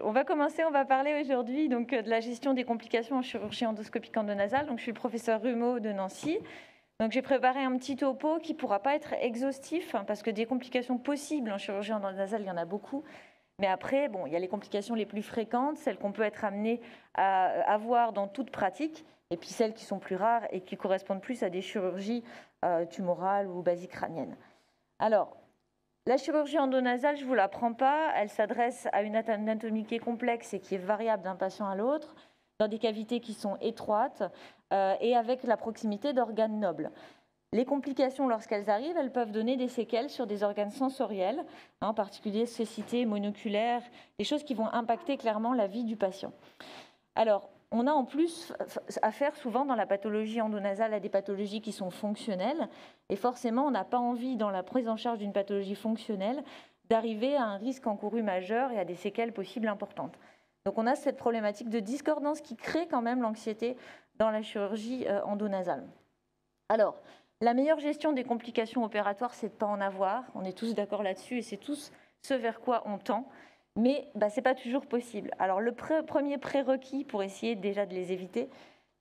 On va commencer, on va parler aujourd'hui donc de la gestion des complications en chirurgie endoscopique endonasale. Donc, je suis le professeur Rumeau de Nancy. Donc, j'ai préparé un petit topo qui ne pourra pas être exhaustif parce que des complications possibles en chirurgie endonasale, il y en a beaucoup. Mais après, bon, il y a les complications les plus fréquentes, celles qu'on peut être amené à avoir dans toute pratique, et puis celles qui sont plus rares et qui correspondent plus à des chirurgies tumorales ou basicrâniennes. Alors, la chirurgie endonasale, je ne vous l'apprends pas, elle s'adresse à une anatomie qui est complexe et qui est variable d'un patient à l'autre, dans des cavités qui sont étroites et avec la proximité d'organes nobles. Les complications, lorsqu'elles arrivent, elles peuvent donner des séquelles sur des organes sensoriels, en particulier cécité, monoculaire, des choses qui vont impacter clairement la vie du patient. Alors, on a en plus affaire souvent dans la pathologie endonasale à des pathologies qui sont fonctionnelles, et forcément, on n'a pas envie, dans la prise en charge d'une pathologie fonctionnelle, d'arriver à un risque encouru majeur et à des séquelles possibles importantes. Donc, on a cette problématique de discordance qui crée quand même l'anxiété dans la chirurgie endonasale. Alors, la meilleure gestion des complications opératoires, c'est de ne pas en avoir. On est tous d'accord là-dessus et c'est tous ce vers quoi on tend. Mais ce n'est pas toujours possible. Alors, le premier prérequis pour essayer déjà de les éviter,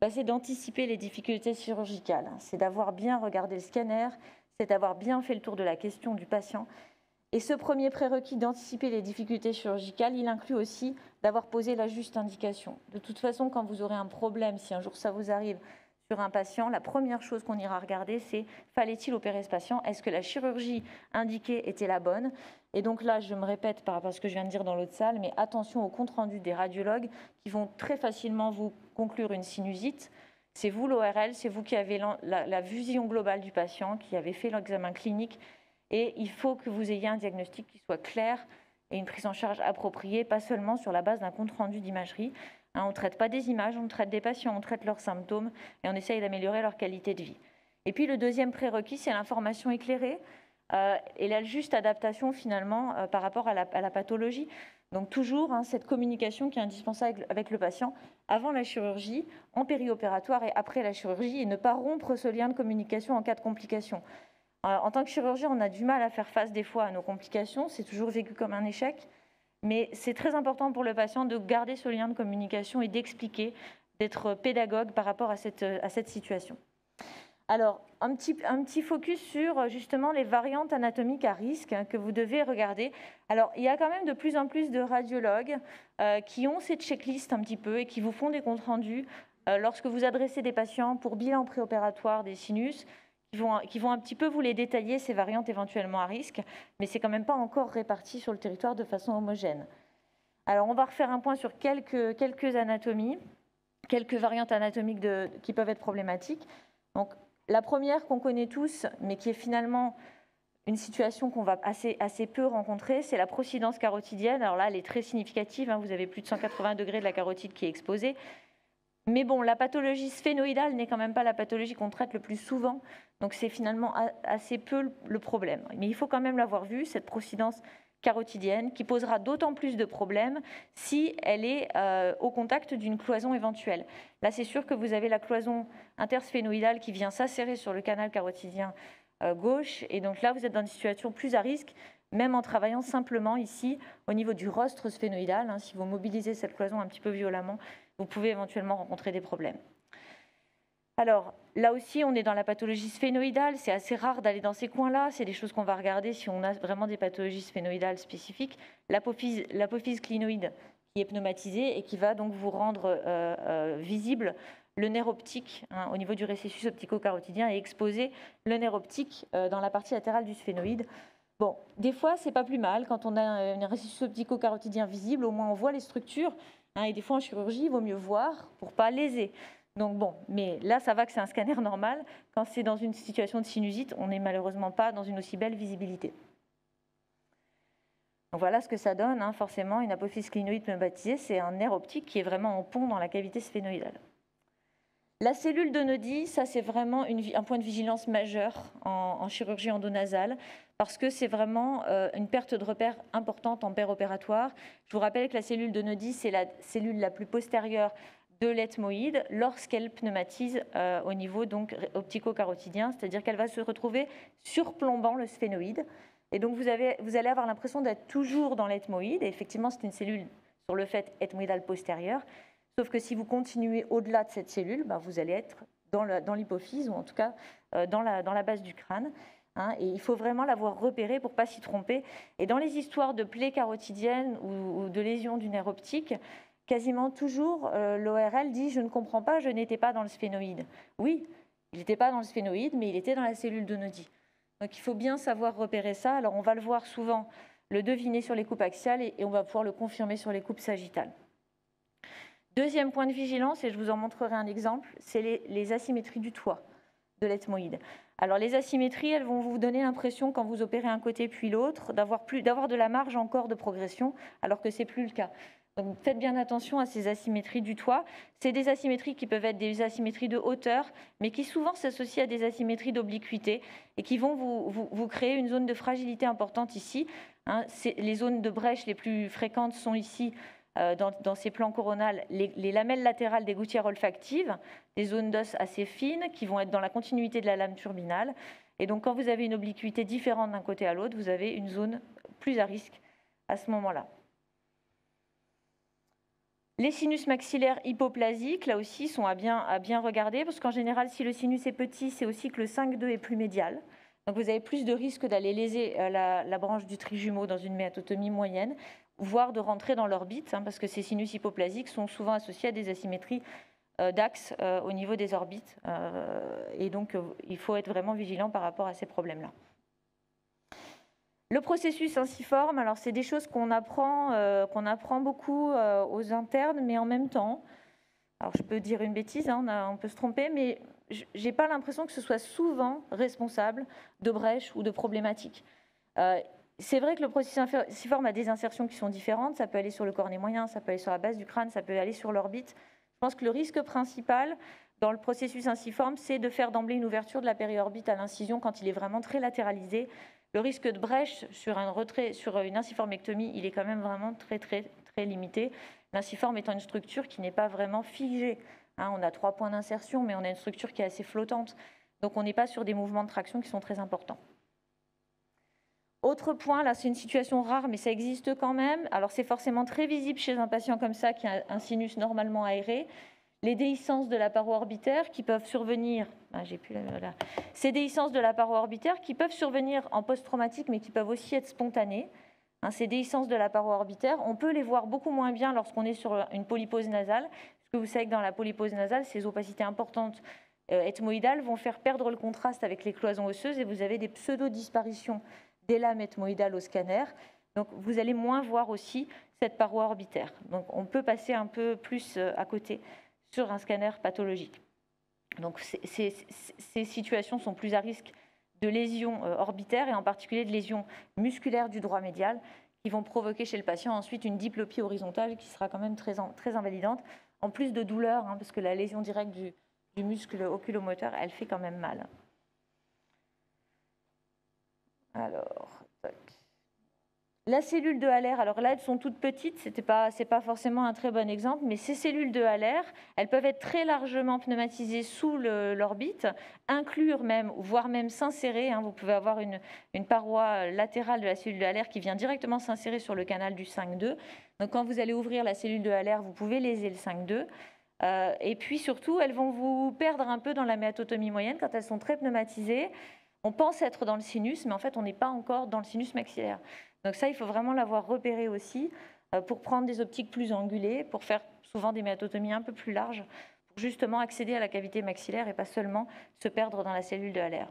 c'est d'anticiper les difficultés chirurgicales. C'est d'avoir bien regardé le scanner, c'est d'avoir bien fait le tour de la question du patient. Et ce premier prérequis d'anticiper les difficultés chirurgicales, il inclut aussi d'avoir posé la juste indication. De toute façon, quand vous aurez un problème, si un jour ça vous arrive, sur un patient, la première chose qu'on ira regarder, c'est fallait-il opérer ce patient? Est-ce que la chirurgie indiquée était la bonne? Et donc là, je me répète par rapport à ce que je viens de dire dans l'autre salle, mais attention au compte-rendu des radiologues qui vont très facilement vous conclure une sinusite. C'est vous l'ORL, c'est vous qui avez la vision globale du patient, qui avez fait l'examen clinique. Et il faut que vous ayez un diagnostic qui soit clair et une prise en charge appropriée, pas seulement sur la base d'un compte-rendu d'imagerie. On ne traite pas des images, on traite des patients, on traite leurs symptômes et on essaye d'améliorer leur qualité de vie. Et puis le deuxième prérequis, c'est l'information éclairée et la juste adaptation finalement par rapport à la pathologie. Donc toujours cette communication qui est indispensable avec le patient avant la chirurgie, en périopératoire et après la chirurgie, et ne pas rompre ce lien de communication en cas de complications. En tant que chirurgien, on a du mal à faire face des fois à nos complications, c'est toujours vécu comme un échec. Mais c'est très important pour le patient de garder ce lien de communication et d'expliquer, d'être pédagogue par rapport à cette situation. Alors, un petit focus sur justement les variantes anatomiques à risque que vous devez regarder. Alors, il y a quand même de plus en plus de radiologues qui ont cette checklist un petit peu et qui vous font des comptes rendus lorsque vous adressez des patients pour bilan préopératoire des sinus, qui vont un petit peu vous les détailler, ces variantes éventuellement à risque, mais c'est quand même pas encore réparti sur le territoire de façon homogène. Alors, on va refaire un point sur quelques anatomies, quelques variantes anatomiques qui peuvent être problématiques. Donc, la première qu'on connaît tous, mais qui est finalement une situation qu'on va assez peu rencontrer, c'est la procidence carotidienne. Alors là, elle est très significative, vous avez plus de 180 degrés de la carotide qui est exposée. Mais bon, la pathologie sphénoïdale n'est quand même pas la pathologie qu'on traite le plus souvent, donc c'est finalement assez peu le problème. Mais il faut quand même l'avoir vu, cette procidence carotidienne, qui posera d'autant plus de problèmes si elle est au contact d'une cloison éventuelle. Là, c'est sûr que vous avez la cloison intersphénoïdale qui vient s'asserrer sur le canal carotidien gauche, et donc là, vous êtes dans une situation plus à risque, même en travaillant simplement ici au niveau du rostre sphénoïdal. Si vous mobilisez cette cloison un petit peu violemment, vous pouvez éventuellement rencontrer des problèmes. Alors, là aussi, on est dans la pathologie sphénoïdale. C'est assez rare d'aller dans ces coins-là. C'est des choses qu'on va regarder si on a vraiment des pathologies sphénoïdales spécifiques. L'apophyse clinoïde qui est pneumatisée et qui va donc vous rendre visible le nerf optique au niveau du récessus optico-carotidien et exposer le nerf optique dans la partie latérale du sphénoïde. Bon, des fois, c'est pas plus mal. Quand on a un récessus optico-carotidien visible, au moins on voit les structures. Et des fois, en chirurgie, il vaut mieux voir pour ne pas léser. Donc bon, mais là, ça va que c'est un scanner normal. Quand c'est dans une situation de sinusite, on n'est malheureusement pas dans une aussi belle visibilité. Donc voilà ce que ça donne, forcément, une apophyse clinoïde pneumatisée, c'est un nerf optique qui est vraiment en pont dans la cavité sphénoïdale. La cellule de Nodi, ça c'est vraiment un point de vigilance majeur en chirurgie endonasale parce que c'est vraiment une perte de repère importante en péropératoire. Je vous rappelle que la cellule de Nodi, c'est la cellule la plus postérieure de l'ethmoïde lorsqu'elle pneumatise au niveau donc optico-carotidien, c'est-à-dire qu'elle va se retrouver surplombant le sphénoïde. Et donc vous allez avoir l'impression d'être toujours dans l'ethmoïde. Et effectivement, c'est une cellule sur le fait ethmoïdal postérieur. Sauf que si vous continuez au-delà de cette cellule, vous allez être dans l'hypophyse ou en tout cas dans la base du crâne. Et il faut vraiment l'avoir repéré pour ne pas s'y tromper. Et dans les histoires de plaies carotidiennes ou de lésions du nerf optique, quasiment toujours l'ORL dit « je ne comprends pas, je n'étais pas dans le sphénoïde ». Oui, il n'était pas dans le sphénoïde, mais il était dans la cellule de Noddy. Donc il faut bien savoir repérer ça. Alors on va le voir souvent, le deviner sur les coupes axiales et on va pouvoir le confirmer sur les coupes sagittales. Deuxième point de vigilance, et je vous en montrerai un exemple, c'est les asymétries du toit de l'ethmoïde. Alors les asymétries, elles vont vous donner l'impression, quand vous opérez un côté puis l'autre, d'avoir de la marge encore de progression, alors que ce n'est plus le cas. Donc faites bien attention à ces asymétries du toit. C'est des asymétries qui peuvent être des asymétries de hauteur, mais qui souvent s'associent à des asymétries d'obliquité et qui vont vous créer une zone de fragilité importante ici. Les zones de brèche les plus fréquentes sont ici, dans ces plans coronales, les lamelles latérales des gouttières olfactives, des zones d'os assez fines qui vont être dans la continuité de la lame turbinale. Et donc quand vous avez une obliquité différente d'un côté à l'autre, vous avez une zone plus à risque à ce moment-là. Les sinus maxillaires hypoplasiques, là aussi, sont à bien regarder, parce qu'en général, si le sinus est petit, c'est aussi que le 5,2 est plus médial. Donc vous avez plus de risque d'aller léser la branche du trijumeau dans une méatotomie moyenne, voire de rentrer dans l'orbite, parce que ces sinus hypoplasiques sont souvent associés à des asymétries d'axe au niveau des orbites. Et donc, il faut être vraiment vigilant par rapport à ces problèmes-là. Le processus inciforme, alors c'est des choses qu'on apprend beaucoup aux internes, mais en même temps, alors je peux dire une bêtise, on peut se tromper, mais je n'ai pas l'impression que ce soit souvent responsable de brèches ou de problématiques. C'est vrai que le processus inciforme a des insertions qui sont différentes, ça peut aller sur le cornet moyen, ça peut aller sur la base du crâne, ça peut aller sur l'orbite. Je pense que le risque principal dans le processus inciforme, c'est de faire d'emblée une ouverture de la périorbite à l'incision quand il est vraiment très latéralisé. Le risque de brèche sur une inciformectomie, il est quand même vraiment très, très, très limité. L'inciforme étant une structure qui n'est pas vraiment figée. On a 3 points d'insertion, mais on a une structure qui est assez flottante. Donc on n'est pas sur des mouvements de traction qui sont très importants. Autre point, là c'est une situation rare, mais ça existe quand même. Alors c'est forcément très visible chez un patient comme ça qui a un sinus normalement aéré. Les déhiscences de la paroi orbitaire qui peuvent survenir, ces déhiscences de la paroi orbitaire qui peuvent survenir en post-traumatique, mais qui peuvent aussi être spontanées. Ces déhiscences de la paroi orbitaire, on peut les voir beaucoup moins bien lorsqu'on est sur une polypose nasale, parce que vous savez que dans la polypose nasale, ces opacités importantes ethmoïdales vont faire perdre le contraste avec les cloisons osseuses et vous avez des pseudo-disparitions des lames ethmoïdales au scanner. Donc vous allez moins voir aussi cette paroi orbitaire. Donc on peut passer un peu plus à côté sur un scanner pathologique. Donc ces situations sont plus à risque de lésions orbitaires et en particulier de lésions musculaires du droit médial qui vont provoquer chez le patient ensuite une diplopie horizontale qui sera quand même très invalidante, en plus de douleur, parce que la lésion directe du muscle oculomoteur, elle fait quand même mal. Alors, la cellule de Haller, alors là, elles sont toutes petites, ce n'est pas forcément un très bon exemple, mais ces cellules de Haller, elles peuvent être très largement pneumatisées sous l'orbite, inclure même, voire même s'insérer. Vous pouvez avoir une paroi latérale de la cellule de Haller qui vient directement s'insérer sur le canal du 5,2. Donc quand vous allez ouvrir la cellule de Haller, vous pouvez léser le 5,2. Et puis surtout, elles vont vous perdre un peu dans la méatotomie moyenne quand elles sont très pneumatisées. On pense être dans le sinus, mais en fait, on n'est pas encore dans le sinus maxillaire. Donc ça, il faut vraiment l'avoir repéré aussi pour prendre des optiques plus angulées, pour faire souvent des méatotomies un peu plus larges, pour justement accéder à la cavité maxillaire et pas seulement se perdre dans la cellule de Haller.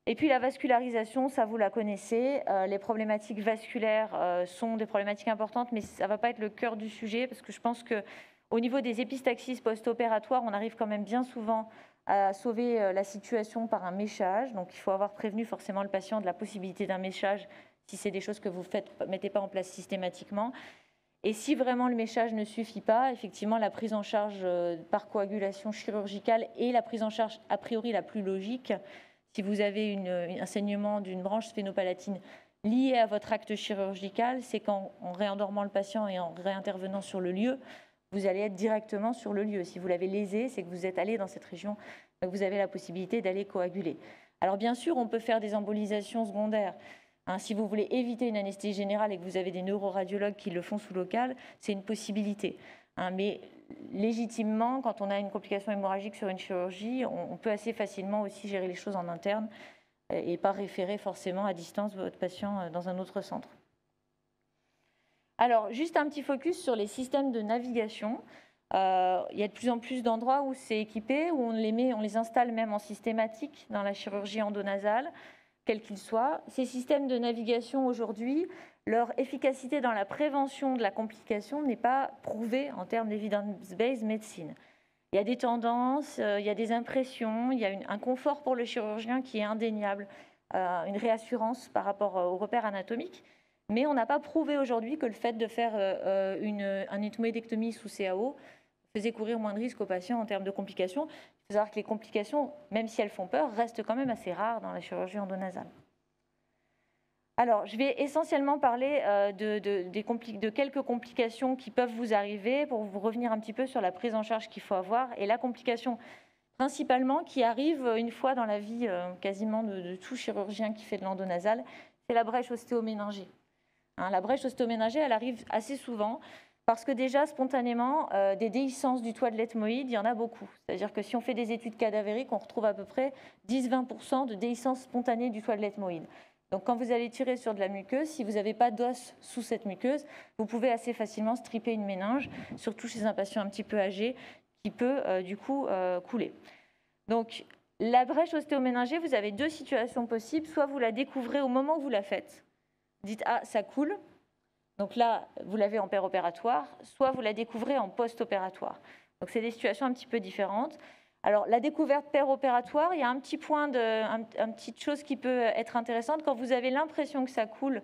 Et puis la vascularisation, ça vous la connaissez. Les problématiques vasculaires sont des problématiques importantes, mais ça ne va pas être le cœur du sujet, parce que je pense qu'au niveau des épistaxis post-opératoires, on arrive quand même bien souvent à sauver la situation par un méchage. Donc il faut avoir prévenu forcément le patient de la possibilité d'un méchage si c'est des choses que vous ne mettez pas en place systématiquement. Et si vraiment le méchage ne suffit pas, effectivement la prise en charge par coagulation chirurgicale est la prise en charge a priori la plus logique. Si vous avez un saignement d'une branche sphénopalatine lié à votre acte chirurgical, c'est qu'en réendormant le patient et en réintervenant sur le lieu, vous allez être directement sur le lieu. Si vous l'avez lésé, c'est que vous êtes allé dans cette région, donc vous avez la possibilité d'aller coaguler. Alors bien sûr, on peut faire des embolisations secondaires. Si vous voulez éviter une anesthésie générale et que vous avez des neuroradiologues qui le font sous local, c'est une possibilité. Mais légitimement, quand on a une complication hémorragique sur une chirurgie, on peut assez facilement aussi gérer les choses en interne et pas référer forcément à distance votre patient dans un autre centre. Alors, juste un petit focus sur les systèmes de navigation. Il y a de plus en plus d'endroits où c'est équipé, où on les installe même en systématique dans la chirurgie endonasale, quels qu'ils soient. Ces systèmes de navigation aujourd'hui, leur efficacité dans la prévention de la complication n'est pas prouvée en termes d'evidence-based medicine. Il y a des tendances, il y a des impressions, il y a un confort pour le chirurgien qui est indéniable, une réassurance par rapport aux repères anatomiques. Mais on n'a pas prouvé aujourd'hui que le fait de faire une ethmoïdectomie sous CAO faisait courir moins de risques aux patients en termes de complications. Il faut savoir que les complications, même si elles font peur, restent quand même assez rares dans la chirurgie endonasale. Alors, je vais essentiellement parler de quelques complications qui peuvent vous arriver pour vous revenir un petit peu sur la prise en charge qu'il faut avoir. Et la complication principalement qui arrive une fois dans la vie quasiment de tout chirurgien qui fait de l'endonasale, c'est la brèche ostéoméningée. La brèche ostéoméningée, elle arrive assez souvent parce que déjà, spontanément, des déhiscences du toit de l'ethmoïde, il y en a beaucoup. C'est-à-dire que si on fait des études cadavériques, on retrouve à peu près 10-20% de déhiscence spontanée du toit de l'ethmoïde. Donc quand vous allez tirer sur de la muqueuse, si vous n'avez pas d'os sous cette muqueuse, vous pouvez assez facilement stripper une méninge, surtout chez un patient un petit peu âgé, qui peut du coup couler. Donc la brèche ostéoméningée, vous avez deux situations possibles. Soit vous la découvrez au moment où vous la faites, dites « ah, ça coule », donc là, vous l'avez en péropératoire, soit vous la découvrez en post-opératoire. Donc c'est des situations un petit peu différentes. Alors, la découverte péropératoire, il y a un petit point, une petite chose qui peut être intéressante. Quand vous avez l'impression que ça coule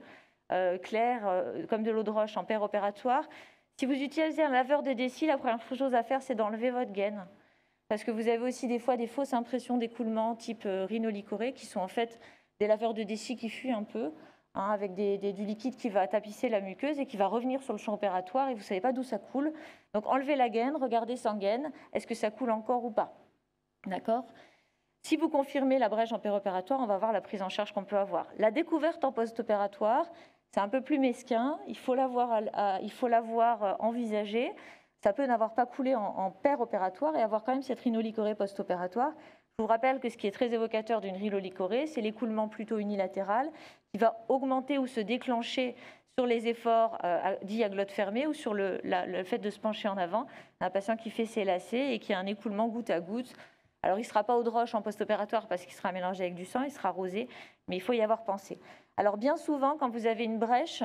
clair, comme de l'eau de roche en péropératoire, si vous utilisez un laveur de Deci, la première chose à faire, c'est d'enlever votre gaine. Parce que vous avez aussi des fois des fausses impressions d'écoulement type rhinolicoré, qui sont en fait des laveurs de Deci qui fuient un peu, avec du liquide qui va tapisser la muqueuse et qui va revenir sur le champ opératoire et vous ne savez pas d'où ça coule. Donc, enlevez la gaine, regardez sans gaine, est-ce que ça coule encore ou pas? D'accord. Si vous confirmez la brèche en péropératoire, on va voir la prise en charge qu'on peut avoir. La découverte en post-opératoire, c'est un peu plus mesquin. Il faut l'avoir envisagé. Ça peut n'avoir pas coulé en péropératoire et avoir quand même cette rhinolicorée post-opératoire. Je vous rappelle que ce qui est très évocateur d'une rhinolicorée, c'est l'écoulement plutôt unilatéral qui va augmenter ou se déclencher sur les efforts dits à glotte fermée ou sur le fait de se pencher en avant. Un patient qui fait ses lacets et qui a un écoulement goutte à goutte. Alors, il ne sera pas eau de roche en post-opératoire parce qu'il sera mélangé avec du sang, il sera rosé, mais il faut y avoir pensé. Alors, bien souvent, quand vous avez une brèche,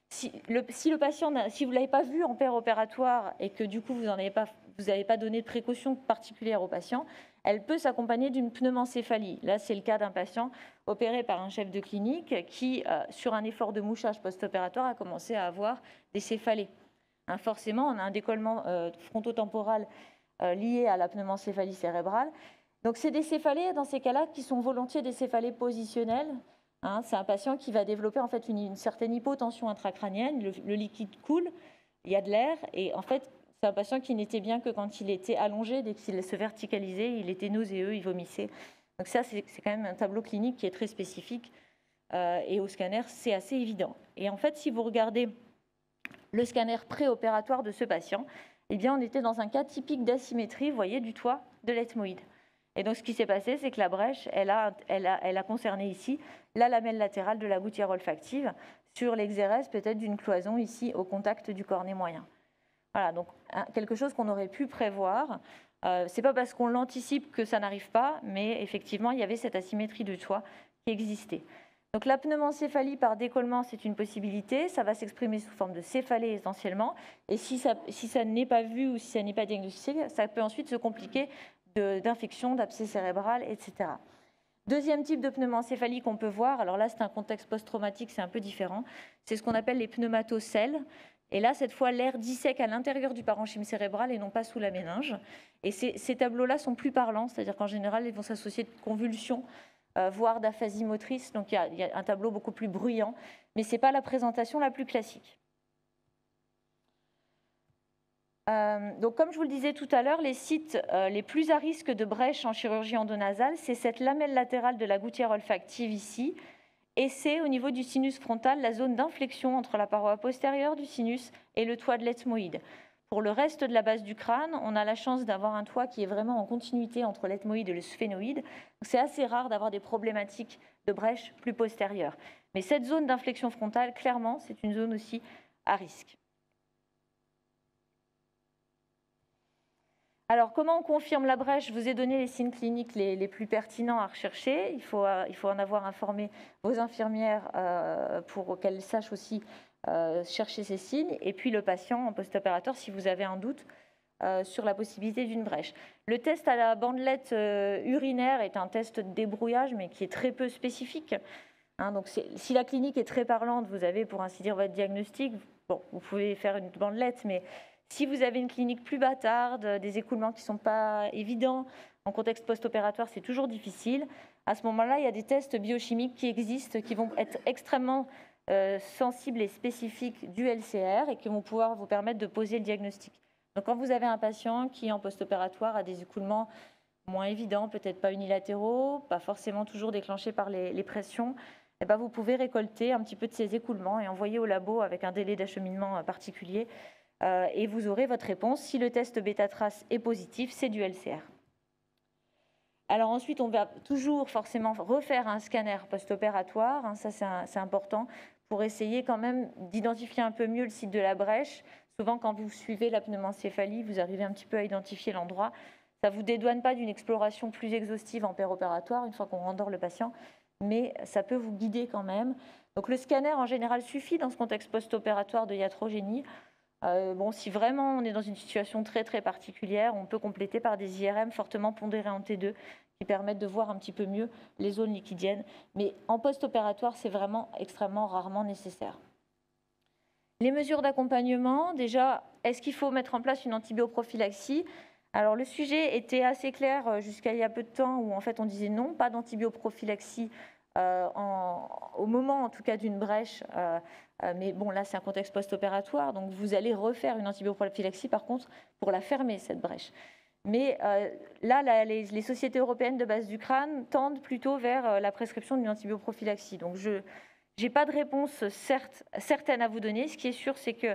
si vous ne l'avez pas vu en péropératoire et que du coup, vous n'avez pas donné de précaution particulière au patient, elle peut s'accompagner d'une pneumoncéphalie. Là, c'est le cas d'un patient opéré par un chef de clinique qui, sur un effort de mouchage post-opératoire, a commencé à avoir des céphalées. Forcément, on a un décollement frontotemporal lié à la pneumoncéphalie cérébrale. Donc, c'est des céphalées, dans ces cas-là, qui sont volontiers des céphalées positionnelles. C'est un patient qui va développer en fait une certaine hypotension intracrânienne. Le liquide coule, il y a de l'air, et en fait, c'est un patient qui n'était bien que quand il était allongé, dès qu'il se verticalisait, il était nauséeux, il vomissait. Donc ça, c'est quand même un tableau clinique qui est très spécifique. Et au scanner, c'est assez évident. Et en fait, si vous regardez le scanner préopératoire de ce patient, eh bien, on était dans un cas typique d'asymétrie, vous voyez, du toit de l'ethmoïde. Et donc, ce qui s'est passé, c'est que la brèche, elle a concerné ici la lamelle latérale de la gouttière olfactive sur l'exérèse peut-être d'une cloison ici au contact du cornet moyen. Voilà, donc quelque chose qu'on aurait pu prévoir. Ce n'est pas parce qu'on l'anticipe que ça n'arrive pas, mais effectivement, il y avait cette asymétrie de toit qui existait. Donc la pneumoncéphalie par décollement, c'est une possibilité. Ça va s'exprimer sous forme de céphalée essentiellement. Et si ça n'est pas vu ou si ça n'est pas diagnostiqué, ça peut ensuite se compliquer d'infection, d'abcès cérébral, etc. Deuxième type de pneumoncéphalie qu'on peut voir, alors là c'est un contexte post-traumatique, c'est un peu différent, c'est ce qu'on appelle les pneumatocèles. Et là, cette fois, l'air dissèque à l'intérieur du parenchyme cérébral et non pas sous la méninge. Et ces tableaux-là sont plus parlants, c'est-à-dire qu'en général, ils vont s'associer de convulsions, voire d'aphasie motrice. Donc, il y a un tableau beaucoup plus bruyant, mais ce n'est pas la présentation la plus classique. Donc, comme je vous le disais tout à l'heure, les sites les plus à risque de brèche en chirurgie endonasale, c'est cette lamelle latérale de la gouttière olfactive ici et c'est au niveau du sinus frontal, la zone d'inflexion entre la paroi postérieure du sinus et le toit de l'ethmoïde. Pour le reste de la base du crâne, on a la chance d'avoir un toit qui est vraiment en continuité entre l'ethmoïde et le sphénoïde. C'est assez rare d'avoir des problématiques de brèche plus postérieures. Mais cette zone d'inflexion frontale, clairement, c'est une zone aussi à risque. Alors, comment on confirme la brèche? Je vous ai donné les signes cliniques les plus pertinents à rechercher. Il faut en avoir informé vos infirmières pour qu'elles sachent aussi chercher ces signes. Et puis le patient en post-opératoire, si vous avez un doute sur la possibilité d'une brèche. Le test à la bandelette urinaire est un test de débrouillage, mais qui est très peu spécifique. Donc si la clinique est très parlante, vous avez pour ainsi dire votre diagnostic. Bon, vous pouvez faire une bandelette, mais si vous avez une clinique plus bâtarde, des écoulements qui ne sont pas évidents, en contexte post-opératoire, c'est toujours difficile. À ce moment-là, il y a des tests biochimiques qui existent, qui vont être extrêmement sensibles et spécifiques du LCR et qui vont pouvoir vous permettre de poser le diagnostic. Donc quand vous avez un patient qui, en post-opératoire, a des écoulements moins évidents, peut-être pas unilatéraux, pas forcément toujours déclenchés par les pressions, eh bien, vous pouvez récolter un petit peu de ces écoulements et envoyer au labo avec un délai d'acheminement particulier. Et vous aurez votre réponse. Si le test bêta-trace est positif, c'est du LCR. Alors ensuite, on va toujours forcément refaire un scanner post-opératoire. Ça, c'est important pour essayer quand même d'identifier un peu mieux le site de la brèche. Souvent, quand vous suivez la pneumoencéphalie, vous arrivez un petit peu à identifier l'endroit. Ça ne vous dédouane pas d'une exploration plus exhaustive en péropératoire, une fois qu'on rendort le patient, mais ça peut vous guider quand même. Donc le scanner, en général, suffit dans ce contexte post-opératoire de iatrogénie. Si vraiment on est dans une situation très très particulière, on peut compléter par des IRM fortement pondérés en T2 qui permettent de voir un petit peu mieux les zones liquidiennes. Mais en post-opératoire, c'est vraiment extrêmement rarement nécessaire. Les mesures d'accompagnement, déjà, est-ce qu'il faut mettre en place une antibioprophylaxie? Alors le sujet était assez clair jusqu'à il y a peu de temps où en fait on disait non, pas d'antibioprophylaxie au moment en tout cas d'une brèche. Mais bon, là, c'est un contexte post-opératoire, donc vous allez refaire une antibioprophylaxie, par contre, pour la fermer, cette brèche. Mais là, les sociétés européennes de base du crâne tendent plutôt vers la prescription d'une antibioprophylaxie. Donc, je n'ai pas de réponse certaine à vous donner. Ce qui est sûr, c'est que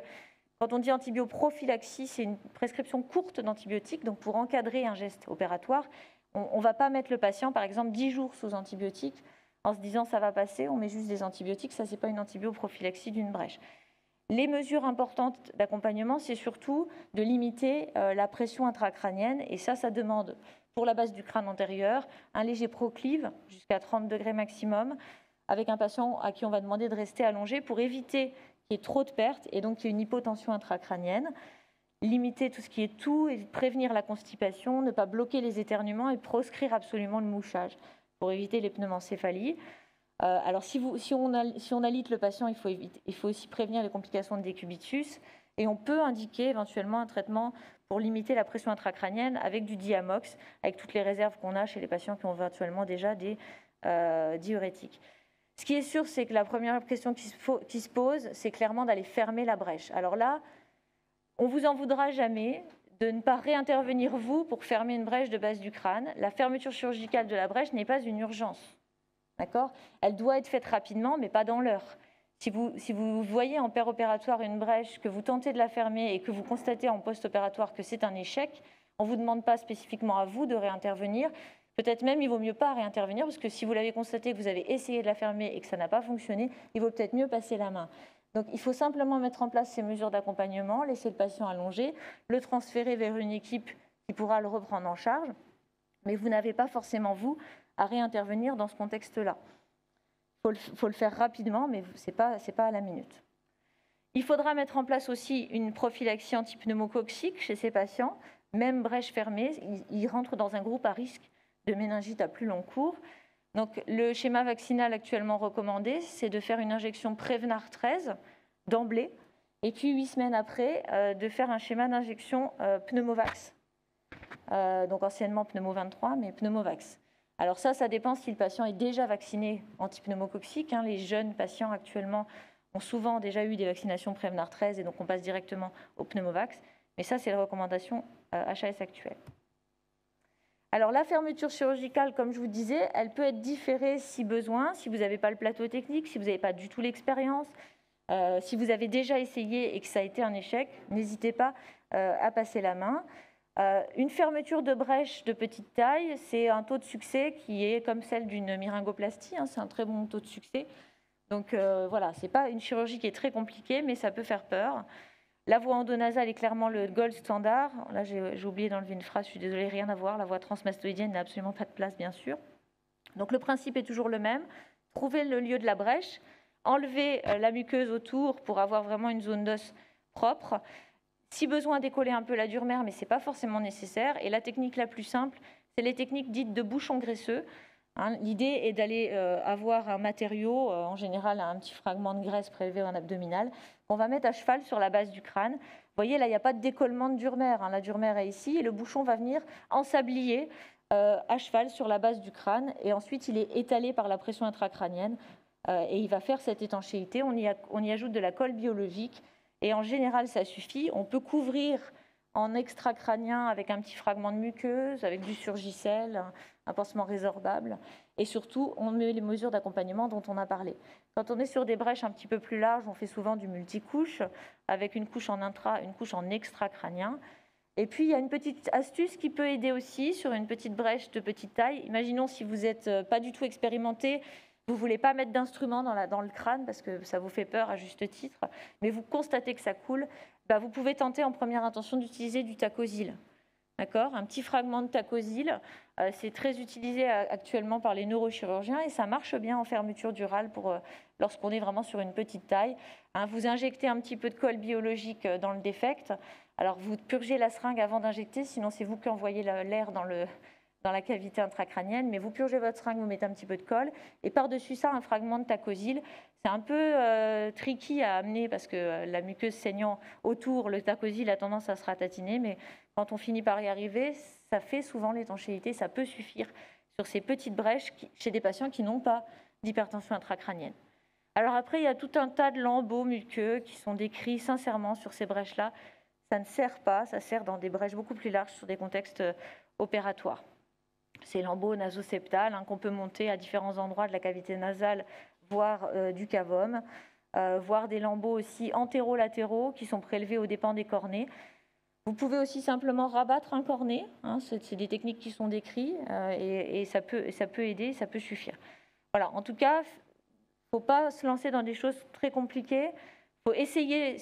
quand on dit antibioprophylaxie, c'est une prescription courte d'antibiotiques, donc pour encadrer un geste opératoire. On ne va pas mettre le patient, par exemple, 10 jours sous antibiotiques, en se disant ça va passer, on met juste des antibiotiques, ça c'est pas une antibioprophylaxie d'une brèche. Les mesures importantes d'accompagnement, c'est surtout de limiter la pression intracrânienne, et ça demande pour la base du crâne antérieur un léger proclive jusqu'à 30 degrés maximum, avec un patient à qui on va demander de rester allongé pour éviter qu'il y ait trop de pertes et donc qu'il y ait une hypotension intracrânienne. Limiter tout ce qui est toux et prévenir la constipation, ne pas bloquer les éternuements et proscrire absolument le mouchage pour éviter les pneumoencéphalies. Alors, si on alite le patient, il faut aussi prévenir les complications de décubitus. Et on peut indiquer éventuellement un traitement pour limiter la pression intracrânienne avec du diamox, avec toutes les réserves qu'on a chez les patients qui ont éventuellement déjà des diurétiques. Ce qui est sûr, c'est que la première question qui se pose, c'est clairement d'aller fermer la brèche. Alors là, on ne vous en voudra jamais de ne pas réintervenir, vous, pour fermer une brèche de base du crâne. La fermeture chirurgicale de la brèche n'est pas une urgence. D'accord ? Elle doit être faite rapidement, mais pas dans l'heure. Si vous voyez en péropératoire une brèche, que vous tentez de la fermer et que vous constatez en post-opératoire que c'est un échec, on ne vous demande pas spécifiquement à vous de réintervenir. Peut-être même, il vaut mieux pas réintervenir, parce que si vous l'avez constaté, que vous avez essayé de la fermer et que ça n'a pas fonctionné, il vaut peut-être mieux passer la main. Donc, il faut simplement mettre en place ces mesures d'accompagnement, laisser le patient allongé, le transférer vers une équipe qui pourra le reprendre en charge. Mais vous n'avez pas forcément, vous, à réintervenir dans ce contexte-là. Il faut le faire rapidement, mais ce n'est pas à la minute. Il faudra mettre en place aussi une prophylaxie antipneumococcique chez ces patients. Même brèche fermée, ils rentrent dans un groupe à risque de méningite à plus long cours. Donc, le schéma vaccinal actuellement recommandé, c'est de faire une injection Prevnar 13 d'emblée, et puis 8 semaines après, de faire un schéma d'injection Pneumovax. Donc anciennement Pneumo 23, mais Pneumovax. Alors ça dépend si le patient est déjà vacciné antipneumococcique. Les jeunes patients actuellement ont souvent déjà eu des vaccinations Prevnar 13 et donc on passe directement au Pneumovax. Mais ça, c'est la recommandation HAS actuelle. Alors la fermeture chirurgicale, comme je vous disais, elle peut être différée si besoin, si vous n'avez pas le plateau technique, si vous n'avez pas du tout l'expérience, si vous avez déjà essayé et que ça a été un échec, n'hésitez pas à passer la main. Une fermeture de brèche de petite taille, c'est un taux de succès qui est comme celle d'une myringoplastie, hein, c'est un très bon taux de succès. Donc voilà, ce n'est pas une chirurgie qui est très compliquée, mais ça peut faire peur. La voie endonasale est clairement le gold standard. Là, j'ai oublié d'enlever une phrase, je suis désolée, rien à voir. La voie transmastoïdienne n'a absolument pas de place, bien sûr. Donc le principe est toujours le même. Trouver le lieu de la brèche, enlever la muqueuse autour pour avoir vraiment une zone d'os propre. Si besoin, décoller un peu la dure-mère, mais ce n'est pas forcément nécessaire. Et la technique la plus simple, c'est les techniques dites de bouchon graisseux. Hein, l'idée est d'aller avoir un matériau, en général un petit fragment de graisse prélevé en abdominal, qu'on va mettre à cheval sur la base du crâne. Vous voyez, là, il n'y a pas de décollement de dure-mère. Hein, la dure-mère est ici et le bouchon va venir en sablier à cheval sur la base du crâne. Et ensuite, il est étalé par la pression intracrânienne et il va faire cette étanchéité. On y ajoute de la colle biologique et en général, ça suffit. On peut couvrir en extracrânien avec un petit fragment de muqueuse, avec du surgicel, un pansement résorbable. Et surtout, on met les mesures d'accompagnement dont on a parlé. Quand on est sur des brèches un petit peu plus larges, on fait souvent du multicouche, avec une couche en intra, une couche en extracrânien. Et puis, il y a une petite astuce qui peut aider aussi sur une petite brèche de petite taille. Imaginons si vous n'êtes pas du tout expérimenté, vous ne voulez pas mettre d'instrument dans le crâne parce que ça vous fait peur à juste titre, mais vous constatez que ça coule, vous pouvez tenter en première intention d'utiliser du Tacozil. D'accord ? Un petit fragment de Tacozil, c'est très utilisé actuellement par les neurochirurgiens et ça marche bien en fermeture durale lorsqu'on est vraiment sur une petite taille. Hein, vous injectez un petit peu de colle biologique dans le défect. Alors vous purgez la seringue avant d'injecter, sinon c'est vous qui envoyez l'air dans la cavité intracrânienne, mais vous purgez votre seringue, vous mettez un petit peu de colle, et par-dessus ça, un fragment de Tacozil. C'est un peu tricky à amener parce que la muqueuse saignant autour, le Tacozil a tendance à se ratatiner, mais quand on finit par y arriver, ça fait souvent l'étanchéité, ça peut suffire sur ces petites brèches chez des patients qui n'ont pas d'hypertension intracrânienne. Alors après, il y a tout un tas de lambeaux muqueux qui sont décrits sincèrement sur ces brèches-là. Ça ne sert pas, ça sert dans des brèches beaucoup plus larges sur des contextes opératoires. Ces lambeaux nasoseptales qu'on peut monter à différents endroits de la cavité nasale, voire du cavum, voire des lambeaux aussi antérolatéraux qui sont prélevés aux dépens des cornées. Vous pouvez aussi simplement rabattre un cornet, c'est des techniques qui sont décrites et ça peut aider, ça peut suffire. Voilà, en tout cas, il ne faut pas se lancer dans des choses très compliquées. Il faut essayer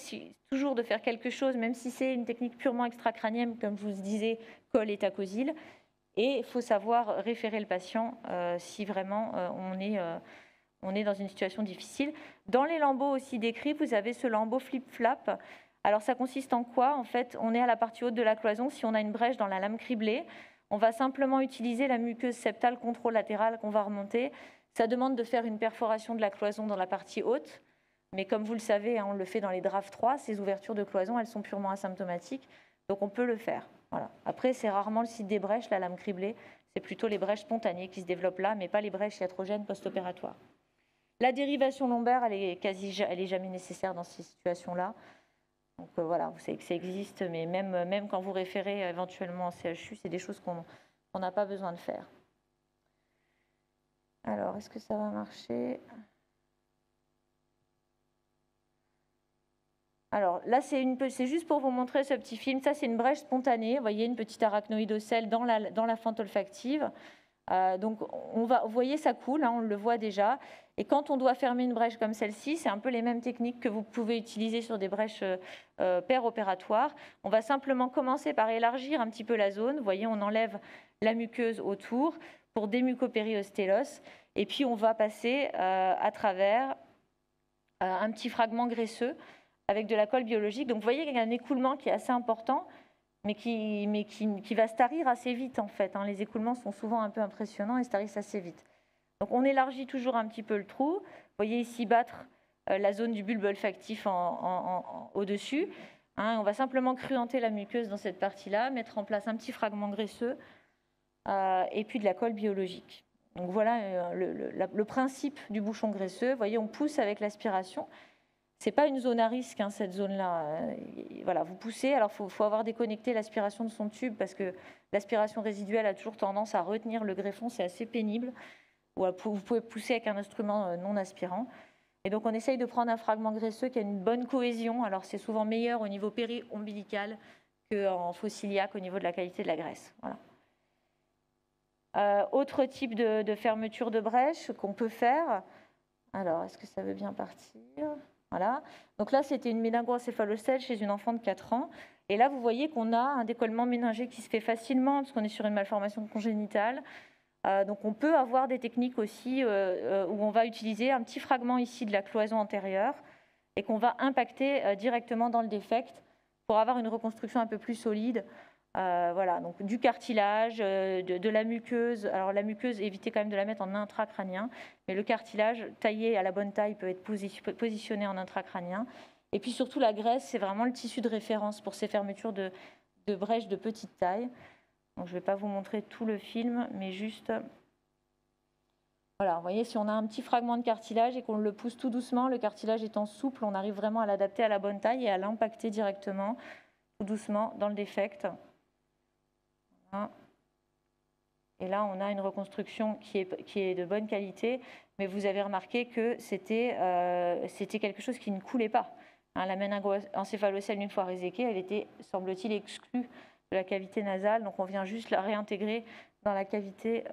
toujours de faire quelque chose, même si c'est une technique purement extracrânienne, comme je vous disais, colle et Tacozil. Et il faut savoir référer le patient si vraiment on est dans une situation difficile. Dans les lambeaux aussi décrits, vous avez ce lambeau flip-flap. Alors ça consiste en quoi ? En fait, on est à la partie haute de la cloison. Si on a une brèche dans la lame criblée, on va simplement utiliser la muqueuse septale contralatérale qu'on va remonter. Ça demande de faire une perforation de la cloison dans la partie haute. Mais comme vous le savez, on le fait dans les DRAF 3, ces ouvertures de cloison, elles sont purement asymptomatiques. Donc on peut le faire. Voilà. Après, c'est rarement le site des brèches, la lame criblée. C'est plutôt les brèches spontanées qui se développent là, mais pas les brèches iatrogènes post-opératoires. La dérivation lombaire, elle est jamais nécessaire dans ces situations-là. Donc voilà, vous savez que ça existe, mais même quand vous référez éventuellement en CHU, c'est des choses qu'on n'a pas besoin de faire. Alors, est-ce que ça va marcher ? Alors là, c'est juste pour vous montrer ce petit film. Ça, c'est une brèche spontanée. Vous voyez, une petite arachnoïdocèle dans la fente olfactive. Donc, vous voyez, ça coule, on le voit déjà. Et quand on doit fermer une brèche comme celle-ci, c'est un peu les mêmes techniques que vous pouvez utiliser sur des brèches péropératoires. On va simplement commencer par élargir un petit peu la zone. Vous voyez, on enlève la muqueuse autour pour démucopériostélos. Et puis, on va passer à travers un petit fragment graisseux avec de la colle biologique. Donc vous voyez qu'il y a un écoulement qui est assez important, mais qui va se tarir assez vite en fait. Les écoulements sont souvent un peu impressionnants et se tarissent assez vite. Donc on élargit toujours un petit peu le trou. Vous voyez ici battre la zone du bulbe olfactif au-dessus. On va simplement cruenter la muqueuse dans cette partie-là, mettre en place un petit fragment graisseux et puis de la colle biologique. Donc voilà le principe du bouchon graisseux. Vous voyez, on pousse avec l'aspiration. c'est pas une zone à risque, hein, cette zone-là. Voilà, vous poussez, alors il faut avoir déconnecté l'aspiration de son tube parce que l'aspiration résiduelle a toujours tendance à retenir le greffon, c'est assez pénible. Ou vous pouvez pousser avec un instrument non aspirant. Et donc on essaye de prendre un fragment graisseux qui a une bonne cohésion. Alors c'est souvent meilleur au niveau péri-ombilical qu'en fossiliaque au niveau de la qualité de la graisse. Voilà. Autre type de fermeture de brèche qu'on peut faire. Alors, est-ce que ça veut bien partir? Voilà. Donc là, c'était une méningoencéphalocèle chez une enfant de 4 ans. Et là, vous voyez qu'on a un décollement méningé qui se fait facilement parce qu'on est sur une malformation congénitale. Donc on peut avoir des techniques aussi où on va utiliser un petit fragment ici de la cloison antérieure et qu'on va impacter directement dans le défect pour avoir une reconstruction un peu plus solide. Voilà, donc du cartilage, de la muqueuse. Alors la muqueuse, évitez quand même de la mettre en intracrânien, mais le cartilage taillé à la bonne taille peut être positionné en intracrânien. Et puis surtout la graisse, c'est vraiment le tissu de référence pour ces fermetures de brèches de petite taille. Donc, je ne vais pas vous montrer tout le film, mais juste... Voilà, vous voyez, si on a un petit fragment de cartilage et qu'on le pousse tout doucement, le cartilage étant souple, on arrive vraiment à l'adapter à la bonne taille et à l'impacter directement, tout doucement, dans le défect. Voilà. Et là, on a une reconstruction qui est de bonne qualité, mais vous avez remarqué que c'était quelque chose qui ne coulait pas. Hein, la méningoencéphalocèle, une fois réséquée, elle était, semble-t-il, exclue de la cavité nasale, donc on vient juste la réintégrer dans la cavité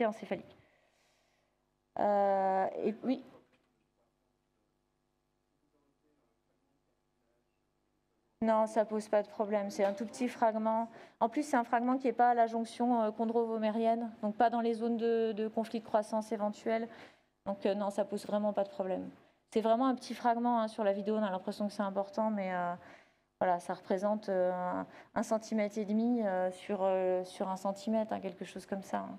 encéphalique. Et oui. Non, ça pose pas de problème. C'est un tout petit fragment. En plus, c'est un fragment qui n'est pas à la jonction chondro-vomérienne, donc pas dans les zones de conflit de croissance éventuel. Donc non, ça pose vraiment pas de problème. C'est vraiment un petit fragment, hein, sur la vidéo. On a l'impression que c'est important, mais voilà, ça représente 1,5 cm sur 1 cm, hein, quelque chose comme ça. Hein.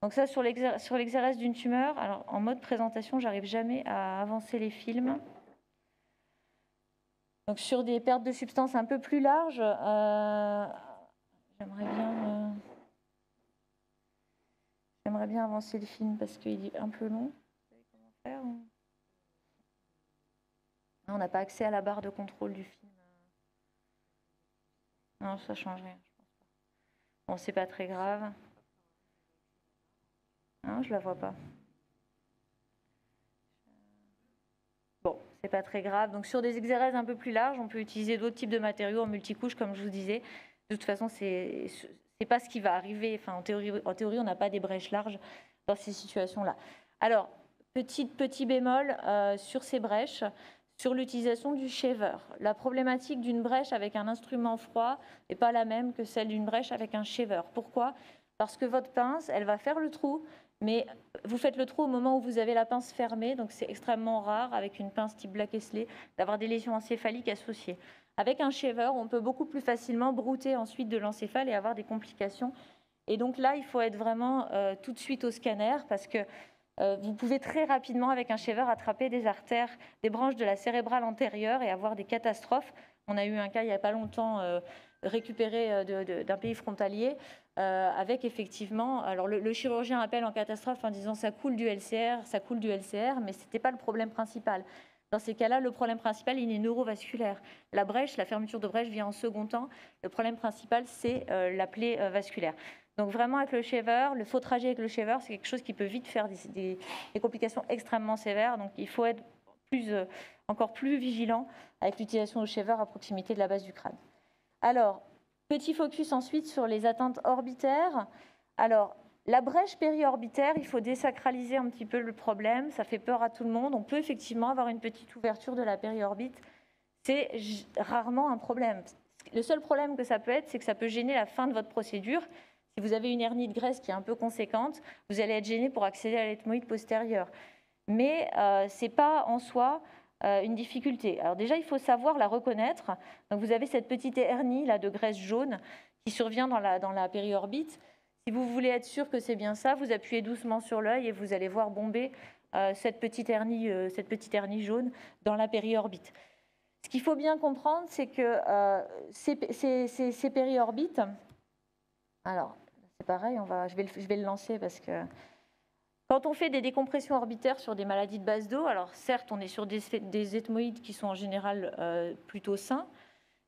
Donc ça, sur l'exérèse d'une tumeur, alors en mode présentation, j'arrive jamais à avancer les films. Donc sur des pertes de substances un peu plus larges, j'aimerais bien avancer le film parce qu'il est un peu long. Vous savez comment faire? On n'a pas accès à la barre de contrôle du film. Non, ça change rien, je pense pas. Bon, c'est pas très grave. Non, je la vois pas. Bon, c'est pas très grave. Donc sur des exérèses un peu plus larges, on peut utiliser d'autres types de matériaux en multicouche, comme je vous disais. De toute façon, c'est pas ce qui va arriver. Enfin, en théorie, on n'a pas des brèches larges dans ces situations-là. Alors, petit bémol sur ces brèches, sur l'utilisation du shaver. La problématique d'une brèche avec un instrument froid n'est pas la même que celle d'une brèche avec un shaver. Pourquoi? Parce que votre pince, elle va faire le trou, mais vous faites le trou au moment où vous avez la pince fermée, donc c'est extrêmement rare avec une pince type Black Esley d'avoir des lésions encéphaliques associées. Avec un shaver, on peut beaucoup plus facilement brouter ensuite de l'encéphale et avoir des complications. Et donc là, il faut être vraiment tout de suite au scanner parce que vous pouvez très rapidement, avec un shaver, attraper des artères, des branches de la cérébrale antérieure et avoir des catastrophes. On a eu un cas il n'y a pas longtemps récupéré d'un pays frontalier avec effectivement, alors le chirurgien appelle en catastrophe en disant ça coule du LCR, mais ce n'était pas le problème principal. Dans ces cas-là, le problème principal, il est neurovasculaire. La brèche, la fermeture de brèche vient en second temps. Le problème principal, c'est la plaie vasculaire. Donc vraiment avec le shaver, le faux trajet avec le shaver, c'est quelque chose qui peut vite faire des complications extrêmement sévères. Donc il faut être encore plus vigilant avec l'utilisation du shaver à proximité de la base du crâne. Alors, petit focus ensuite sur les atteintes orbitaires. Alors, la brèche périorbitaire, il faut désacraliser un petit peu le problème. Ça fait peur à tout le monde. On peut effectivement avoir une petite ouverture de la périorbite. C'est rarement un problème. Le seul problème que ça peut être, c'est que ça peut gêner la fin de votre procédure. Si vous avez une hernie de graisse qui est un peu conséquente, vous allez être gêné pour accéder à l'ethmoïde postérieur. Mais ce n'est pas en soi une difficulté. Alors déjà, il faut savoir la reconnaître. Donc vous avez cette petite hernie là, de graisse jaune qui survient dans la périorbite. Si vous voulez être sûr que c'est bien ça, vous appuyez doucement sur l'œil et vous allez voir bomber cette petite hernie jaune dans la périorbite. Ce qu'il faut bien comprendre, c'est que ces périorbites, alors c'est pareil, je vais le lancer parce que Quand on fait des décompressions orbitaires sur des maladies de base d'eau, alors certes, on est sur des ethmoïdes qui sont en général plutôt sains,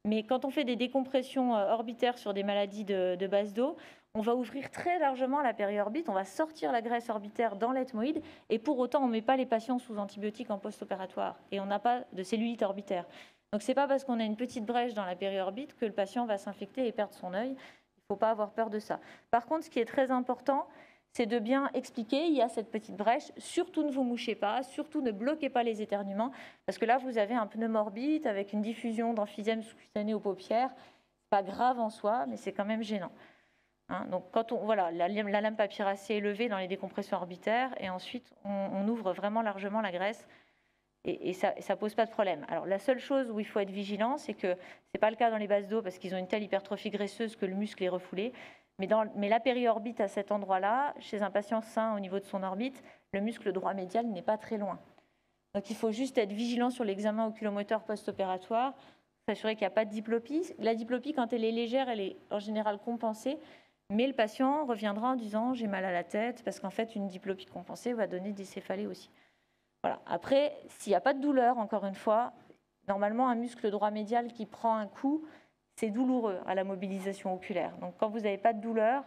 mais quand on fait des décompressions orbitaires sur des maladies de base d'eau, on va ouvrir très largement la périorbite, on va sortir la graisse orbitaire dans l'ethmoïde, et pour autant, on ne met pas les patients sous antibiotiques en post-opératoire, et on n'a pas de cellulite orbitaire. Donc, ce n'est pas parce qu'on a une petite brèche dans la périorbite que le patient va s'infecter et perdre son œil. Il ne faut pas avoir peur de ça. Par contre, ce qui est très important, c'est de bien expliquer, il y a cette petite brèche, surtout ne vous mouchez pas, surtout ne bloquez pas les éternuements, parce que là, vous avez un pneu morbide avec une diffusion d'emphysème sous-cutané aux paupières. Ce n'est pas grave en soi, mais c'est quand même gênant. Hein, donc, voilà, la lame papyracée est levée dans les décompressions orbitaires, et ensuite, on ouvre vraiment largement la graisse, et ça ne pose pas de problème. Alors, la seule chose où il faut être vigilant, c'est que ce n'est pas le cas dans les bases d'eau, parce qu'ils ont une telle hypertrophie graisseuse que le muscle est refoulé. Mais la périorbite à cet endroit-là, chez un patient sain au niveau de son orbite, le muscle droit médial n'est pas très loin. Donc il faut juste être vigilant sur l'examen oculomoteur post-opératoire, s'assurer qu'il n'y a pas de diplopie. La diplopie, quand elle est légère, elle est en général compensée, mais le patient reviendra en disant « j'ai mal à la tête », parce qu'en fait, une diplopie compensée va donner des céphalées aussi. Voilà. Après, s'il n'y a pas de douleur, encore une fois, normalement, un muscle droit médial qui prend un coup, c'est douloureux à la mobilisation oculaire. Donc quand vous n'avez pas de douleur,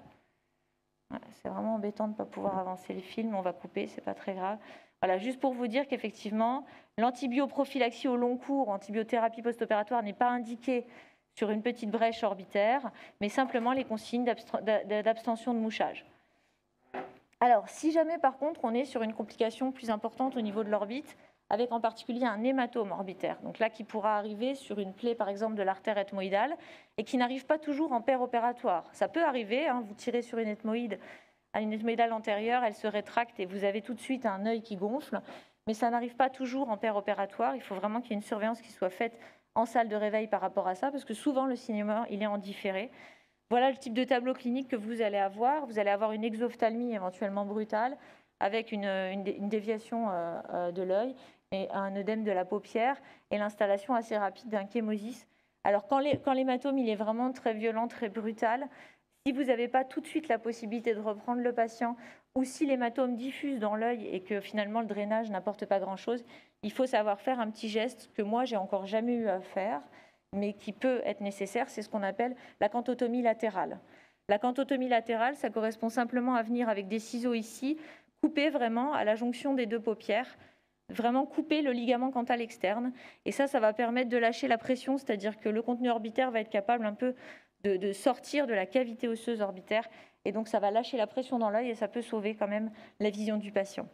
c'est vraiment embêtant de ne pas pouvoir avancer le film, on va couper, c'est pas très grave. Voilà, juste pour vous dire qu'effectivement, l'antibioprophylaxie au long cours, antibiothérapie post-opératoire n'est pas indiquée sur une petite brèche orbitaire, mais simplement les consignes d'abstention de mouchage. Alors, si jamais par contre on est sur une complication plus importante au niveau de l'orbite, avec en particulier un hématome orbitaire, donc là qui pourra arriver sur une plaie par exemple de l'artère ethmoïdale et qui n'arrive pas toujours en paire opératoire. Ça peut arriver, hein, vous tirez sur une ethmoïde, à une ethmoïdale antérieure, elle se rétracte et vous avez tout de suite un œil qui gonfle, mais ça n'arrive pas toujours en paire opératoire. Il faut vraiment qu'il y ait une surveillance qui soit faite en salle de réveil par rapport à ça, parce que souvent le saignement il est en différé. Voilà le type de tableau clinique que vous allez avoir. Vous allez avoir une exophtalmie éventuellement brutale avec une déviation de l'œil et un œdème de la paupière et l'installation assez rapide d'un chémosis. Alors quand l'hématome il est vraiment très violent, très brutal, si vous n'avez pas tout de suite la possibilité de reprendre le patient ou si l'hématome diffuse dans l'œil et que finalement le drainage n'apporte pas grand-chose, il faut savoir faire un petit geste que moi j'ai encore jamais eu à faire, mais qui peut être nécessaire, c'est ce qu'on appelle la cantotomie latérale. La cantotomie latérale, ça correspond simplement à venir avec des ciseaux ici, couper vraiment à la jonction des deux paupières, vraiment couper le ligament cantal externe. Et ça va permettre de lâcher la pression, c'est-à-dire que le contenu orbitaire va être capable un peu de sortir de la cavité osseuse orbitaire. Et donc, ça va lâcher la pression dans l'œil et ça peut sauver quand même la vision du patient.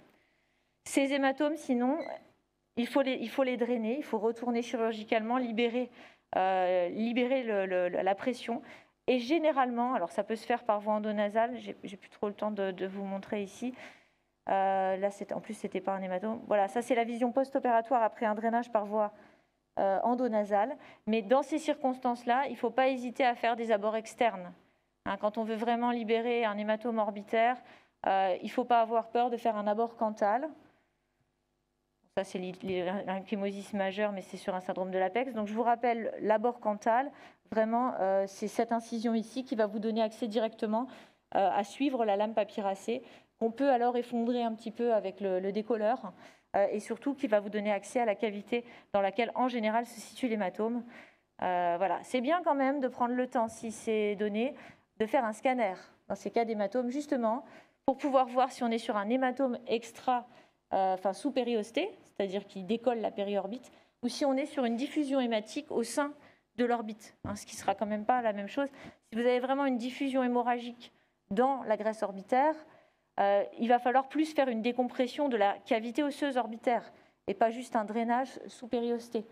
Ces hématomes, sinon, il faut les drainer, il faut retourner chirurgicalement, libérer la pression. Et généralement, alors ça peut se faire par voie endonasale, j'ai plus trop le temps de vous montrer ici. Là, en plus, c'était pas un hématome. Voilà, ça c'est la vision post-opératoire après un drainage par voie endonasale. Mais dans ces circonstances-là, il ne faut pas hésiter à faire des abords externes. Hein, quand on veut vraiment libérer un hématome orbitaire, il ne faut pas avoir peur de faire un abord cantal. Ça, c'est l'enchymosis majeure, mais c'est sur un syndrome de l'apex. Donc, je vous rappelle, l'abord cantal, vraiment, c'est cette incision ici qui va vous donner accès directement à suivre la lame papyracée, qu'on peut alors effondrer un petit peu avec le décolleur, et surtout qui va vous donner accès à la cavité dans laquelle, en général, se situe l'hématome. Voilà. C'est bien quand même de prendre le temps, si c'est donné, de faire un scanner dans ces cas d'hématome, justement, pour pouvoir voir si on est sur un hématome sous périosté, c'est-à-dire qui décolle la périorbite, ou si on est sur une diffusion hématique au sein de l'orbite, hein, ce qui ne sera quand même pas la même chose. Si vous avez vraiment une diffusion hémorragique dans la graisse orbitaire, il va falloir plus faire une décompression de la cavité osseuse orbitaire et pas juste un drainage sous périosté,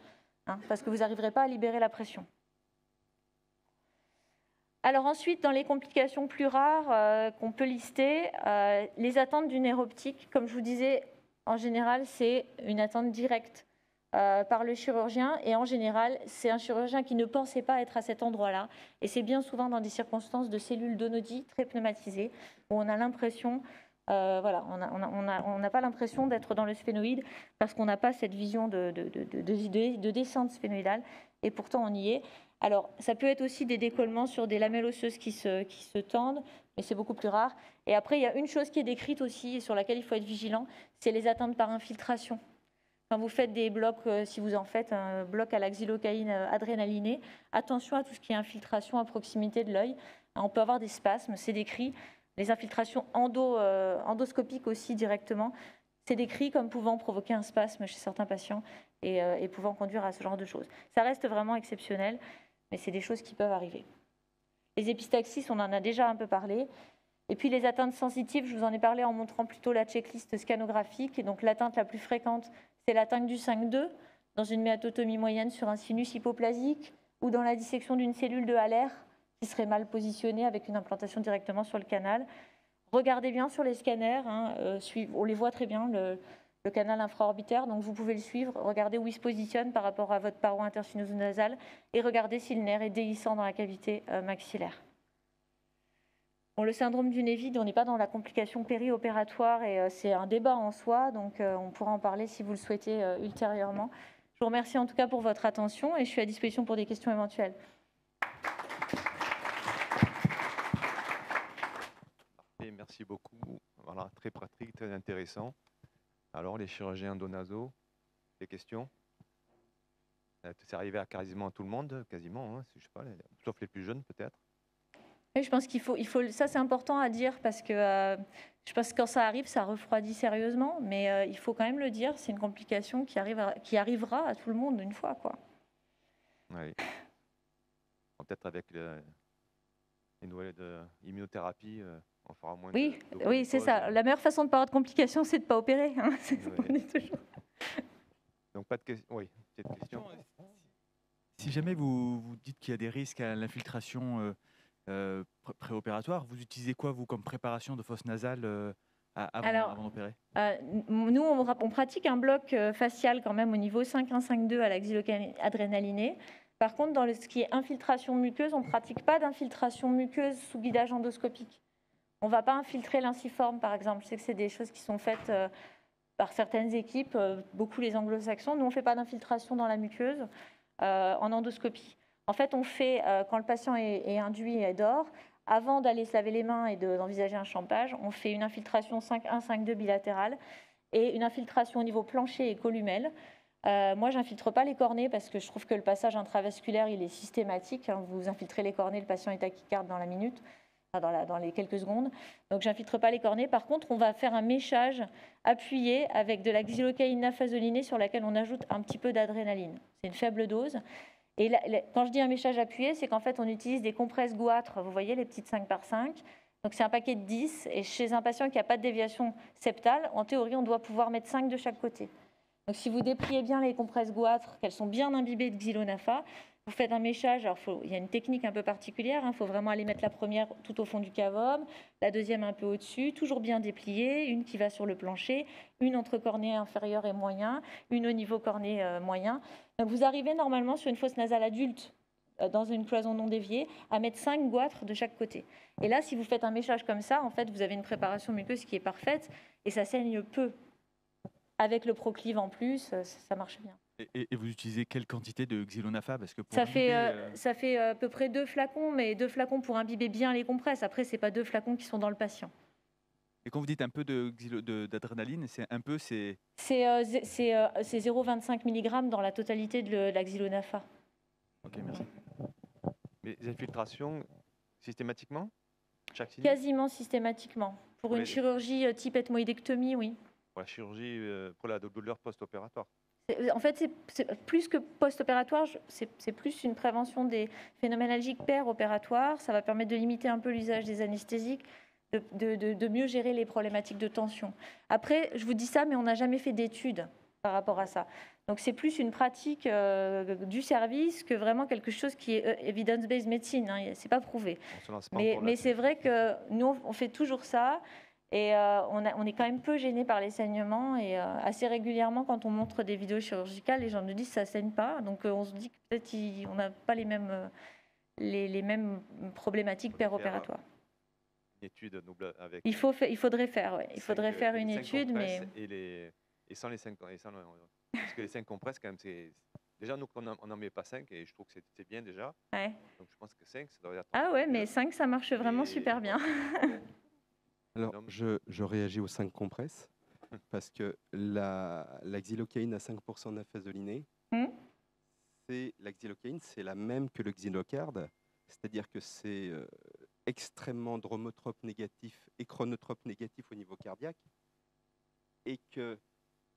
hein, parce que vous n'arriverez pas à libérer la pression. Alors ensuite, dans les complications plus rares qu'on peut lister, les attentes du nerf optique, comme je vous disais, en général, c'est une attente directe par le chirurgien. Et en général, c'est un chirurgien qui ne pensait pas être à cet endroit-là. Et c'est bien souvent dans des circonstances de cellules d'onodie très pneumatisées, où on a l'impression, on n'a pas l'impression d'être dans le sphénoïde parce qu'on n'a pas cette vision de descente sphénoïdale. Et pourtant, on y est. Alors, ça peut être aussi des décollements sur des lamelles osseuses qui se tendent, mais c'est beaucoup plus rare. Et après, il y a une chose qui est décrite aussi et sur laquelle il faut être vigilant, c'est les atteintes par infiltration. Quand vous faites des blocs, si vous en faites un bloc à la xylocaïne adrénalinée, attention à tout ce qui est infiltration à proximité de l'œil. On peut avoir des spasmes, c'est décrit. Les infiltrations endoscopiques aussi directement, c'est décrit comme pouvant provoquer un spasme chez certains patients et pouvant conduire à ce genre de choses. Ça reste vraiment exceptionnel, mais c'est des choses qui peuvent arriver. Les épistaxis, on en a déjà un peu parlé. Et puis les atteintes sensitives, je vous en ai parlé en montrant plutôt la checklist scanographique. Et donc l'atteinte la plus fréquente, c'est l'atteinte du 5-2 dans une méatotomie moyenne sur un sinus hypoplasique ou dans la dissection d'une cellule de Haller qui serait mal positionnée avec une implantation directement sur le canal. Regardez bien sur les scanners, on les voit très bien, le canal infraorbitaire, donc vous pouvez le suivre, regardez où il se positionne par rapport à votre paroi intersinusonasale et regardez si le nerf est déhissant dans la cavité maxillaire. Bon, le syndrome du nez vide, on n'est pas dans la complication périopératoire et c'est un débat en soi, donc on pourra en parler si vous le souhaitez ultérieurement. Je vous remercie en tout cas pour votre attention et je suis à disposition pour des questions éventuelles. Et merci beaucoup. Voilà, très pratique, très intéressant. Alors, les chirurgiens endonasaux, des questions? C'est arrivé à quasiment tout le monde, quasiment, hein, je sais pas, sauf les plus jeunes peut-être. Oui, je pense qu'il faut, ça c'est important à dire parce que je pense que quand ça arrive, ça refroidit sérieusement, mais il faut quand même le dire, c'est une complication qui arrivera à tout le monde une fois, quoi. Oui. Peut-être avec les nouvelles immunothérapie, on fera moins oui, de oui, c'est ça. La meilleure façon de ne pas avoir de complications, c'est de ne pas opérer. Hein. Oui. Donc pas de question. Oui, petite question. Si jamais vous dites qu'il y a des risques à l'infiltration préopératoire, vous utilisez quoi, vous, comme préparation de fosse nasale avant d'opérer? Nous, on pratique un bloc facial quand même au niveau 5-1-5-2 à la xylocaïne adrénalinée. Par contre, dans ce qui est infiltration muqueuse, on ne pratique pas d'infiltration muqueuse sous guidage endoscopique. On ne va pas infiltrer l'inciforme, par exemple. Je sais que c'est des choses qui sont faites par certaines équipes, beaucoup les anglo-saxons. Nous, on ne fait pas d'infiltration dans la muqueuse en endoscopie. En fait, on fait, quand le patient est induit et dort, avant d'aller se laver les mains et d'envisager un champage, on fait une infiltration 5-1-5-2 bilatérale et une infiltration au niveau plancher et columelle. Moi, je n'infiltre pas les cornées parce que je trouve que le passage intravasculaire, il est systématique. Hein. Vous infiltrez les cornées, le patient est tachycarde dans la minute. Dans les quelques secondes. Donc, je n'infiltre pas les cornées. Par contre, on va faire un méchage appuyé avec de la xylocaïne nafazolinée sur laquelle on ajoute un petit peu d'adrénaline. C'est une faible dose. Et quand je dis un méchage appuyé, c'est qu'en fait, on utilise des compresses goitres. Vous voyez, les petites 5x5. Donc, c'est un paquet de 10. Et chez un patient qui n'a pas de déviation septale, en théorie, on doit pouvoir mettre 5 de chaque côté. Donc, si vous dépliez bien les compresses goitres, qu'elles sont bien imbibées de xylonafa, vous faites un méchage, alors il y a une technique un peu particulière, il faut vraiment aller mettre la première tout au fond du cavum, la deuxième un peu au-dessus, toujours bien dépliée, une qui va sur le plancher, une entre cornée inférieur et moyen, une au niveau cornée moyen. Donc vous arrivez normalement sur une fosse nasale adulte, dans une cloison non déviée, à mettre 5 goitres de chaque côté. Et là, si vous faites un méchage comme ça, en fait, vous avez une préparation muqueuse qui est parfaite et ça saigne peu. Avec le Proclive en plus, ça marche bien. Et vous utilisez quelle quantité de xylonafa? Parce que pour ça fait à peu près 2 flacons, mais 2 flacons pour imbiber bien les compresses. Après, ce n'est pas 2 flacons qui sont dans le patient. Et quand vous dites un peu d'adrénaline, c'est un peu... C'est 0,25 mg dans la totalité de la xylonafa. Ok, merci. Mais les infiltrations, systématiquement? Quasiment systématiquement. Pour une chirurgie type ethmoïdectomie, oui. Pour la chirurgie, pour la douleur post-opératoire? En fait, c'est plus que post-opératoire, c'est plus une prévention des phénomènes algiques péropératoires. Ça va permettre de limiter un peu l'usage des anesthésiques, de mieux gérer les problématiques de tension. Après, je vous dis ça, mais on n'a jamais fait d'études par rapport à ça. Donc, c'est plus une pratique du service que vraiment quelque chose qui est evidence-based medicine. Hein, c'est pas prouvé. Mais c'est vrai que nous, on fait toujours ça. Et on est quand même peu gêné par les saignements et assez régulièrement quand on montre des vidéos chirurgicales, les gens nous disent que ça ne saigne pas. Donc on se dit que peut-être on n'a pas les mêmes problématiques péropératoires. Une étude avec. Il faudrait faire, ouais. Il faudrait faire une étude, mais et sans les 5 parce que les 5 compresses quand même déjà, nous, on n'en met pas 5 et je trouve que c'est bien déjà. Ouais. Donc, je pense que 5, ça doit être. Ah ouais, mais 5, ça marche vraiment super bien. Alors, je réagis aux 5 compresses parce que la xylocaïne à 5% d'aphasolinée, la xylocaïne, c'est la même que le xylocard, c'est-à-dire que c'est extrêmement dromotrope négatif et chronotrope négatif au niveau cardiaque, et que,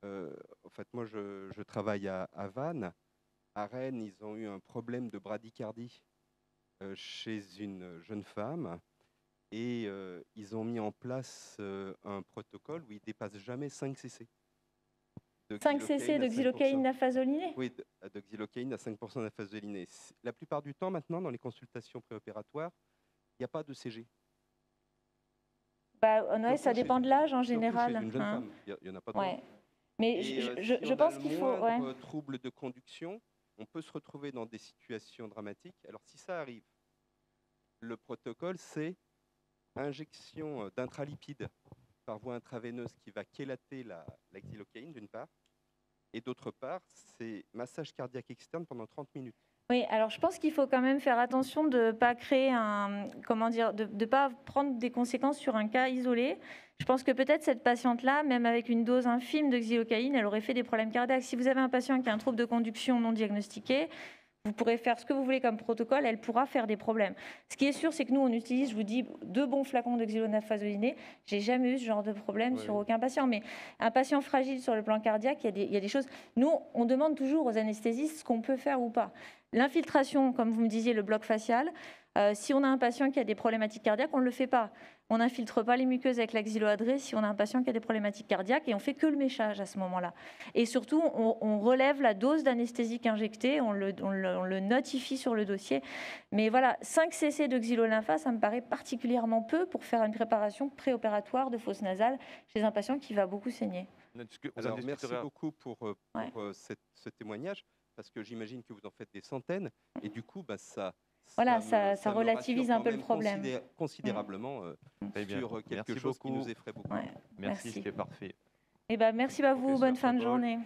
en fait, moi, je travaille à Vannes. À Rennes, ils ont eu un problème de bradycardie chez une jeune femme. Et ils ont mis en place un protocole où ils ne dépassent jamais 5 cc. 5 cc de xylocaïne afasolinée? Oui, de xylocaïne à 5% d'afasolinée. La plupart du temps, maintenant, dans les consultations préopératoires, il n'y a pas de CG. Bah, ouais, ça dépend de l'âge en général. Chez une jeune femme, il n'y en a pas trop. Ouais. Mais je pense qu'il faut... Si on a le trouble de conduction, on peut se retrouver dans des situations dramatiques. Alors, si ça arrive, le protocole, c'est injection d'intralipide par voie intraveineuse qui va chélater la xylocaïne d'une part, et d'autre part, c'est massage cardiaque externe pendant 30 minutes. Oui, alors je pense qu'il faut quand même faire attention de ne pas créer de pas prendre des conséquences sur un cas isolé. Je pense que peut-être cette patiente-là, même avec une dose infime de xylocaïne, elle aurait fait des problèmes cardiaques. Si vous avez un patient qui a un trouble de conduction non diagnostiqué, vous pourrez faire ce que vous voulez comme protocole, elle pourra faire des problèmes. Ce qui est sûr, c'est que nous, on utilise, je vous dis, 2 bons flacons de xylonafazolinée. J'ai jamais eu ce genre de problème sur aucun patient. Mais un patient fragile sur le plan cardiaque, il y a des choses... Nous, on demande toujours aux anesthésistes ce qu'on peut faire ou pas. L'infiltration, comme vous me disiez, le bloc facial, si on a un patient qui a des problématiques cardiaques, on ne le fait pas. On n'infiltre pas les muqueuses avec la xyloadrée si on a un patient qui a des problématiques cardiaques et on fait que le méchage à ce moment-là. Et surtout, on relève la dose d'anesthésique injectée, on le notifie sur le dossier. Mais voilà, 5 cc de xylolympha, ça me paraît particulièrement peu pour faire une préparation préopératoire de fosse nasale chez un patient qui va beaucoup saigner. Alors, merci beaucoup pour ce témoignage, parce que j'imagine que vous en faites des centaines, et du coup, ça relativise un peu le problème. Considérablement sur quelque chose qui nous effraie beaucoup. Merci, c'était parfait. Merci à vous, bonne fin de journée.